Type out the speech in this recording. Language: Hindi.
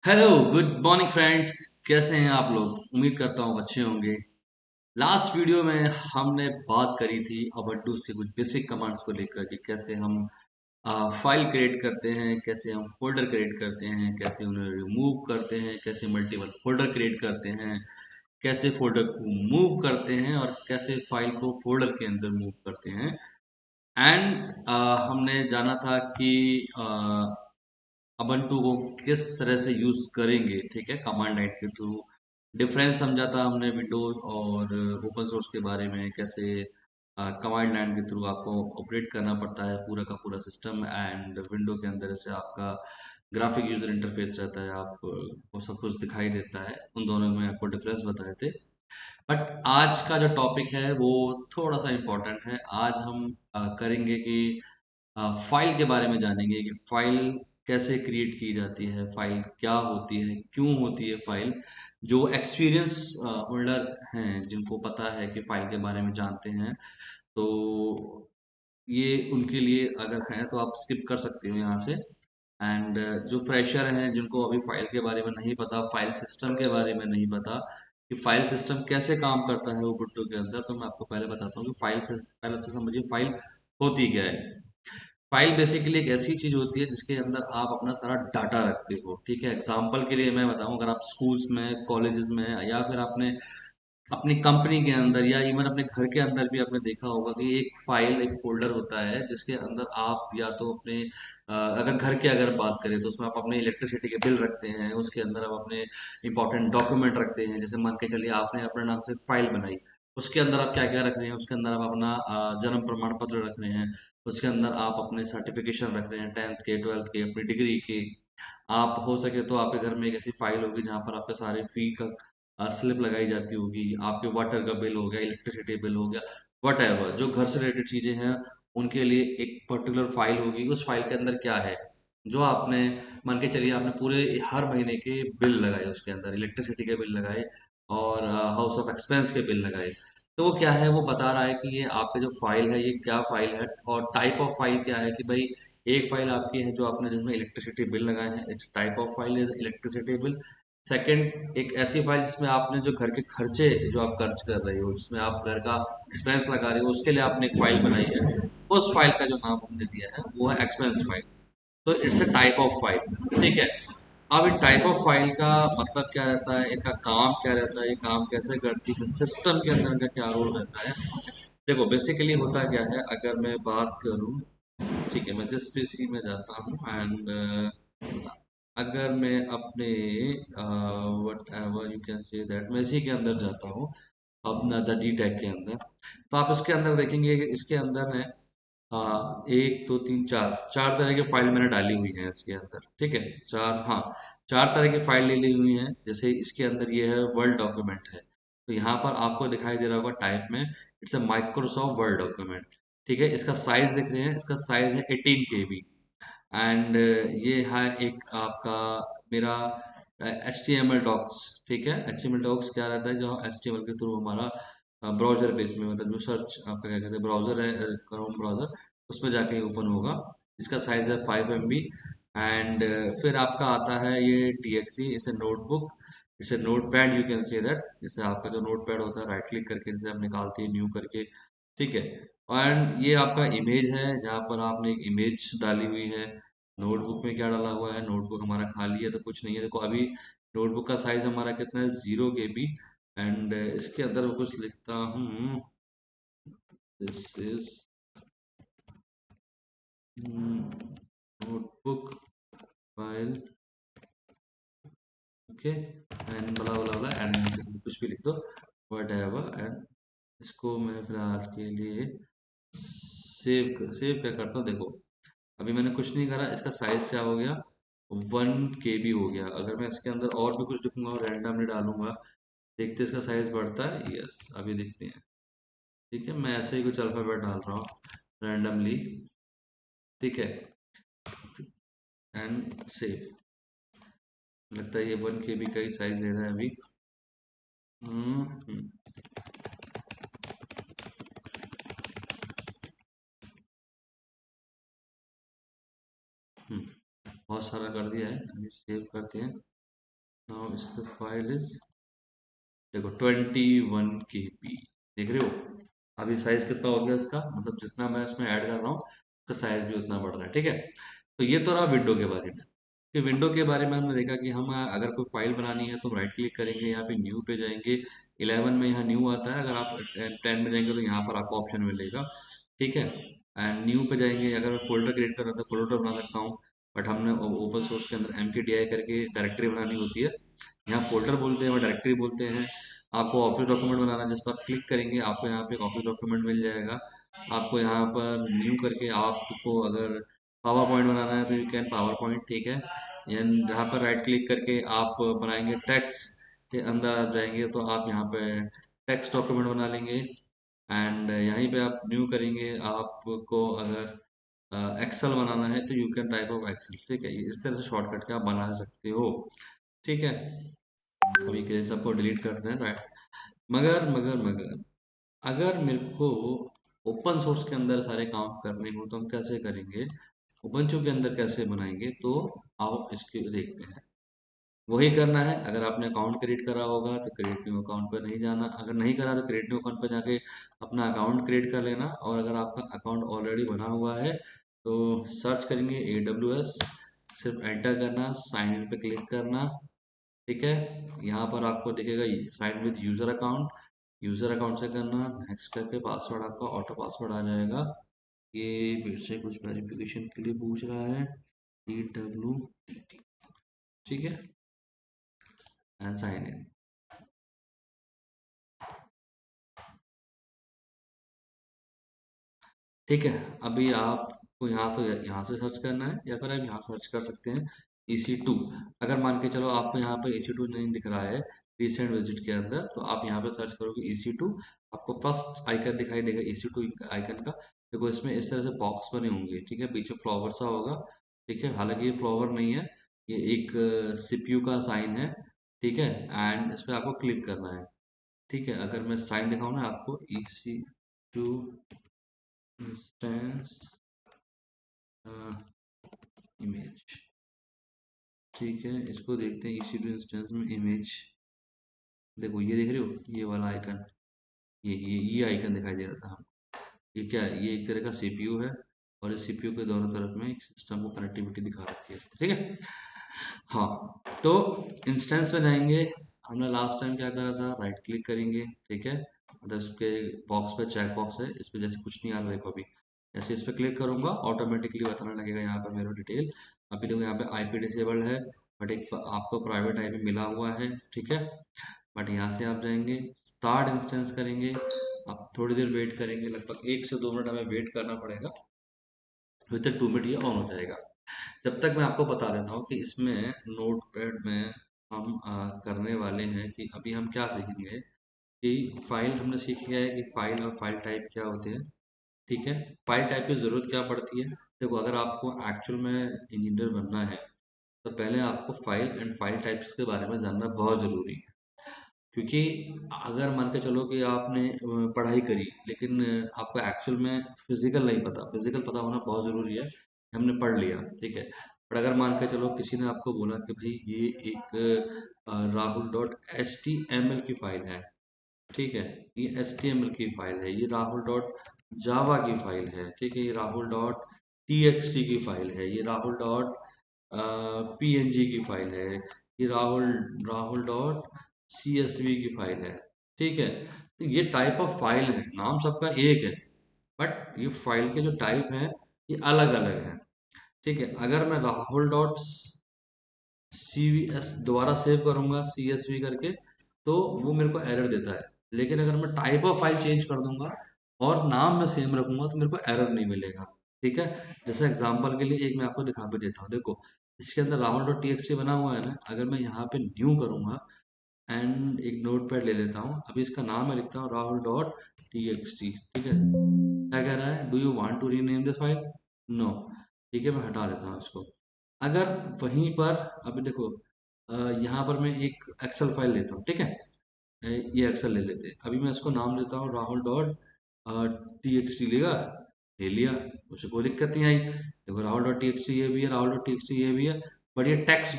Hello, good morning friends. कैसे हैं आप लोग? उम्मीद करता हूँ अच्छे होंगे। लास्ट वीडियो में हमने बात करी थी ubuntu के कुछ बेसिक कमांड्स को लेकर कि कैसे हम फाइल क्रिएट करते हैं, कैसे हम फोल्डर क्रिएट करते हैं, कैसे उन्हें रिमूव करते हैं, कैसे मल्टीपल फोल्डर क्रिएट करते हैं, कैसे फोल्डर को मूव करते हैं और कैसे फाइल को फोल्डर के अंदर मूव करते हैं। एंड हमने जाना था कि ubuntu को किस तरह से यूज करेंगे, ठीक है, कमांड लाइन के थ्रू। डिफरेंस समझा था हमने विंडोज और ओपन सोर्स के बारे में, कैसे कमांड लाइन के थ्रू आपको ऑपरेट करना पड़ता है पूरा का पूरा सिस्टम, एंड विंडो के अंदर से आपका ग्राफिक यूजर इंटरफेस रहता है, आपको सब कुछ दिखाई देता है। उन दोनों में आपको डिफरेंस बताए थे। बट आज का जो टॉपिक है वो थोड़ा सा इम्पोर्टेंट है। आज हम करेंगे कि फाइल के बारे में जानेंगे कि फाइल कैसे क्रिएट की जाती है, फाइल क्या होती है, क्यों होती है फाइल। जो एक्सपीरियंस होल्डर हैं, जिनको पता है कि फाइल के बारे में जानते हैं, तो ये उनके लिए अगर है तो आप स्किप कर सकते हो यहाँ से। एंड जो फ्रेशर हैं, जिनको अभी फाइल के बारे में नहीं पता, फाइल सिस्टम के बारे में नहीं पता कि फाइल सिस्टम कैसे काम करता है उबुंटू के अंदर, तो मैं आपको पहले बताता हूँ कि फाइल से पहले तो समझिए फाइल होती क्या है। फाइल बेसिकली एक ऐसी चीज होती है जिसके अंदर आप अपना सारा डाटा रखते हो, ठीक है। एग्जांपल के लिए मैं बताऊं, अगर आप स्कूल्स में, कॉलेजेस में, या फिर आपने अपनी कंपनी के अंदर या इवन अपने घर के अंदर भी आपने देखा होगा कि एक फाइल, एक फोल्डर होता है जिसके अंदर आप या तो अपने अगर घर के अगर बात करें तो उसमें आप अपने इलेक्ट्रिसिटी के बिल रखते हैं, उसके अंदर आप अपने इंपॉर्टेंट डॉक्यूमेंट रखते हैं। जैसे मान के चलिए आपने अपने नाम से फाइल बनाई, उसके अंदर आप क्या क्या रख रहे हैं, उसके अंदर आप अपना जन्म प्रमाण पत्र रख रहे हैं, उसके अंदर आप अपने सर्टिफिकेशन रख रहे हैं, 10th के, 12th के, अपनी डिग्री के। आप हो सके तो आपके घर में एक ऐसी फाइल होगी जहाँ पर आपके सारे फी का स्लिप लगाई जाती होगी, आपके वाटर का बिल हो गया, इलेक्ट्रिसिटी बिल हो गया, वट एवर जो घर से रिलेटेड चीजें हैं, उनके लिए एक पर्टिकुलर फाइल होगी। उस फाइल के अंदर क्या है, जो आपने, मान के चलिए आपने पूरे हर महीने के बिल लगाए, उसके अंदर इलेक्ट्रिसिटी के बिल लगाए और हाउस ऑफ एक्सपेंस के बिल लगाए। तो वो क्या है, वो बता रहा है कि ये आपके जो फाइल है ये क्या फाइल है, और टाइप ऑफ फाइल क्या है। कि भाई एक फाइल आपकी है जो आपने जिसमें इलेक्ट्रिसिटी बिल लगाए हैं, it's type of file is electricity bill. Second, एक ऐसी फाइल जिसमें आपने जो घर के खर्चे जो आप खर्च कर रहे हो, जिसमें आप घर का एक्सपेंस लगा रहे हो, उसके लिए आपने एक फाइल बनाई है। उस फाइल का जो नाम हमने दिया है वो है एक्सपेंस फाइल। तो it's a type of file, ठीक है। अब इन टाइप ऑफ फाइल का मतलब क्या रहता है, इनका काम क्या रहता है, ये काम कैसे करती है, सिस्टम के अंदर इनका क्या रोल रहता है। देखो बेसिकली होता क्या है, अगर मैं बात करूं, ठीक है, मैं जिस पीसी में जाता हूँ एंड अगर मैं अपने what ever you can say that, मैं इसी के अंदर जाता हूँ अपना द डी टैग के अंदर। तो आप इसके अंदर देखेंगे कि इसके अंदर है एक दो तीन चार, चार तरह की फाइल मैंने डाली हुई है इसके अंदर, ठीक है। चार, हाँ, चार तरह की फाइल ले ली हुई हैं। जैसे इसके अंदर ये है वर्ड डॉक्यूमेंट है, तो यहाँ पर आपको दिखाई दे रहा होगा टाइप में, it's a Microsoft word document, ठीक है। इसका साइज देख रहे हैं, इसका साइज है 18 KB। एंड ये है एक आपका मेरा HTML डॉक्स, ठीक है। HTML डॉक्स क्या रहता है, जो HTML के थ्रू हमारा ब्राउजर पेज में, मतलब जो सर्च आपका क्या कहते हैं ब्राउजर है, क्रोम ब्राउजर, उसमें जाके ओपन होगा। इसका साइज है 5 MB। एंड फिर आपका आता है ये TXT, इसे नोटबुक, इसे note pad, you can say that. जैसे आपका जो नोट पैड होता है, राइट क्लिक करके जैसे आप निकालते हैं न्यू करके, ठीक है। एंड ये आपका इमेज है, जहाँ पर आपने एक इमेज डाली हुई है। नोटबुक में क्या डाला हुआ है, नोटबुक हमारा खाली है तो कुछ नहीं है। देखो अभी नोटबुक का साइज हमारा कितना है, 0 KB। एंड इसके अंदर मैं कुछ लिखता हूँ, this is notebook file, okay, and बला बला बला, एंड कुछ भी लिख दो, वट एवर। एंड इसको मैं फिलहाल के लिए सेव क्या करता हूँ, देखो अभी मैंने कुछ नहीं करा, इसका साइज क्या हो गया, 1 KB हो गया। अगर मैं इसके अंदर और भी कुछ लिखूंगा और रैंडमली डालूंगा, देखते इसका साइज बढ़ता है, यस अभी देखते हैं। ठीक है, मैं ऐसे ही कुछ अल्फाबेट डाल रहा हूँ रैंडमली, ठीक है, एंड सेव। लगता है ये 1 KB का ही साइज ले रहा है अभी। हम्म हम्म, बहुत सारा कर दिया है, अभी सेव करते हैं। नाउ इस फाइल इज, देखो 21 KB, देख रहे हो। अभी साइज कितना हो गया इसका, मतलब जितना मैं इसमें ऐड कर रहा हूँ उसका साइज भी उतना बढ़ रहा है, ठीक है। तो ये तो रहा विंडो के बारे में। कि विंडो के बारे में हमने देखा कि हम अगर कोई फाइल बनानी है तो हम राइट क्लिक करेंगे, यहाँ पे न्यू पे जाएंगे। 11 में यहाँ न्यू आता है, अगर आप 10 में जाएंगे तो यहाँ पर आपको ऑप्शन मिलेगा, ठीक है। एंड न्यू पे जाएंगे, अगर मैं फोल्डर क्रिएट कर रहा था फोल्डर बना सकता हूँ। बट हमने ओपन सोर्स के अंदर MKDI करके डायरेक्टरी बनानी होती है। यहाँ फोल्डर बोलते हैं, वहाँ डायरेक्टरी बोलते हैं। आपको ऑफिस डॉक्यूमेंट बनाना है, जस्ट आप क्लिक करेंगे आपको यहाँ पे एक ऑफिस डॉक्यूमेंट मिल जाएगा। आपको यहाँ पर न्यू करके आपको अगर पावर पॉइंट बनाना है तो यू कैन पावर पॉइंट, ठीक है। एंड यहाँ पर राइट क्लिक करके आप बनाएंगे टेक्स्ट के अंदर आप जाएंगे तो आप यहाँ पे टेक्स्ट डॉक्यूमेंट बना लेंगे। एंड यहीं पे आप न्यू करेंगे, आपको अगर एक्सेल बनाना है तो you can type of Excel, ठीक है। इस तरह से शॉर्टकट के आप बना सकते हो, ठीक है। अभी के सबको डिलीट करते हैं, राइट। मगर अगर मेरे को ओपन सोर्स के अंदर सारे काम करने हो तो हम कैसे करेंगे, उबंटू के अंदर कैसे बनाएंगे, तो आओ इसके देखते हैं। वही करना है, अगर आपने अकाउंट क्रिएट करा होगा तो क्रिएट न्यू अकाउंट पर नहीं जाना, अगर नहीं करा तो क्रिएट न्यू अकाउंट पर जाके अपना अकाउंट क्रिएट कर लेना। और अगर आपका अकाउंट ऑलरेडी बना हुआ है तो सर्च करेंगे AWS, सिर्फ एंटर करना, साइन इन पे क्लिक करना, ठीक है। यहाँ पर आपको दिखेगा साइन विद यूजर अकाउंट से करना, नेक्स्ट करके पासवर्ड आपका ऑटो पासवर्ड आ जाएगा। ये फिर से कुछ वेरिफिकेशन के लिए पूछ रहा है, TWTT, ठीक है। एंड साइन इन, ठीक है। अभी आपको यहाँ से सर्च करना है या फिर आप यहाँ सर्च कर सकते हैं EC2। अगर मान के चलो आपको यहाँ पर EC2 नहीं दिख रहा है रिसेंट विजिट के अंदर, तो आप यहाँ पे सर्च करोगे EC2, आपको फर्स्ट आइकन दिखाई देगा EC2 आइकन का। देखो इसमें इस तरह से बॉक्स बने होंगे, ठीक है, पीछे फ्लावर सा होगा, ठीक है। हालांकि ये फ्लावर नहीं है, ये एक CPU का साइन है, ठीक है। एंड इस पर आपको क्लिक करना है, ठीक है। अगर मैं साइन दिखाऊँ ना आपको, EC2 इंस्टेंस इमेज, ठीक है। इसको देखते हैं EC2 इंस्टेंस में इमेज। देखो ये देख रहे हो ये वाला आइकन, ये आइकन दिखाई दे रहा था हम। ये क्या है, ये एक तरह का CPU है, और इस CPU के दोनों तरफ में एक सिस्टम को कनेक्टिविटी दिखा रखी है, ठीक है। हाँ, तो इंस्टेंस पे जाएंगे। हमने लास्ट टाइम क्या करा था, राइट क्लिक करेंगे, ठीक है। मतलब इसके बॉक्स पे चेक बॉक्स है, इस पे जैसे कुछ नहीं आ रहा, देखो अभी जैसे इस पे क्लिक करूंगा ऑटोमेटिकली बताने लगेगा यहाँ पर मेरा डिटेल। अभी देखो यहाँ पे IP डिसेबल्ड है, बट एक आपको प्राइवेट IP मिला हुआ है, ठीक है। बट यहाँ से आप जाएंगे, स्टार्ट इंस्टेंस करेंगे, आप थोड़ी देर वेट करेंगे, लगभग 1 से 2 मिनट हमें वेट करना पड़ेगा। विद 2 मिनट ये ऑन हो जाएगा। जब तक मैं आपको बता देता हूँ कि इसमें नोटपैड में हम करने वाले हैं कि अभी हम क्या सीखेंगे। कि फाइल हमने सीख लिया है कि फाइल और फाइल टाइप क्या होते हैं, ठीक है। फाइल टाइप की ज़रूरत क्या पड़ती है। देखो अगर आपको एक्चुअल में इंजीनियर बनना है तो पहले आपको फाइल एंड फाइल टाइप्स के बारे में जानना बहुत ज़रूरी है। क्योंकि अगर मान के चलो कि आपने पढ़ाई करी लेकिन आपको एक्चुअल में फिजिकल नहीं पता, फिजिकल पता होना बहुत ज़रूरी है। हमने पढ़ लिया, ठीक है। पर अगर मान के चलो किसी ने आपको बोला कि भाई ये एक rahul.html की फाइल है, ठीक है। ये HTML की फाइल है, ये राहुल डॉट जावा की फाइल है, ठीक है। ये राहुल डॉट TXT की फाइल है, ये राहुल डॉट PNG की फाइल है, ये राहुल राहुल डॉट CSV की फाइल है, ठीक है। तो ये टाइप ऑफ फाइल है, नाम सबका एक है, बट ये फाइल के जो टाइप हैं ये अलग अलग हैं, ठीक है। अगर मैं राहुल डॉट CVS दोबारा सेव करूंगा CSV करके तो वो मेरे को एरर देता है। लेकिन अगर मैं टाइप ऑफ फाइल चेंज कर दूंगा और नाम मैं सेम रखूंगा तो मेरे को एरर नहीं मिलेगा, ठीक है। जैसे एग्जांपल के लिए एक मैं आपको दिखा भी देता हूँ, देखो इसके अंदर राहुल डॉट TXT बना हुआ है ना, अगर मैं यहाँ पे न्यू करूंगा एंड एक नोट पैड ले लेता हूँ, अभी इसका नाम मैं लिखता हूँ राहुल डॉट TXT, ठीक है। क्या कह रहा है, do you want to rename this file, no, ठीक है। मैं हटा देता हूँ इसको। अगर वहीं पर अभी देखो यहाँ पर मैं एक एक्सेल फाइल लेता हूँ, ठीक है। ये एक्सेल ले लेते हैं, अभी मैं इसको नाम देता हूँ राहुल डॉट TXT, लेगा, ले लिया, उसे कोई दिक्कत नहीं आई। देखो राहुल डॉट TXT ये भी है, राहुल डॉट TXT ये भी है, बट ये टेक्स्ट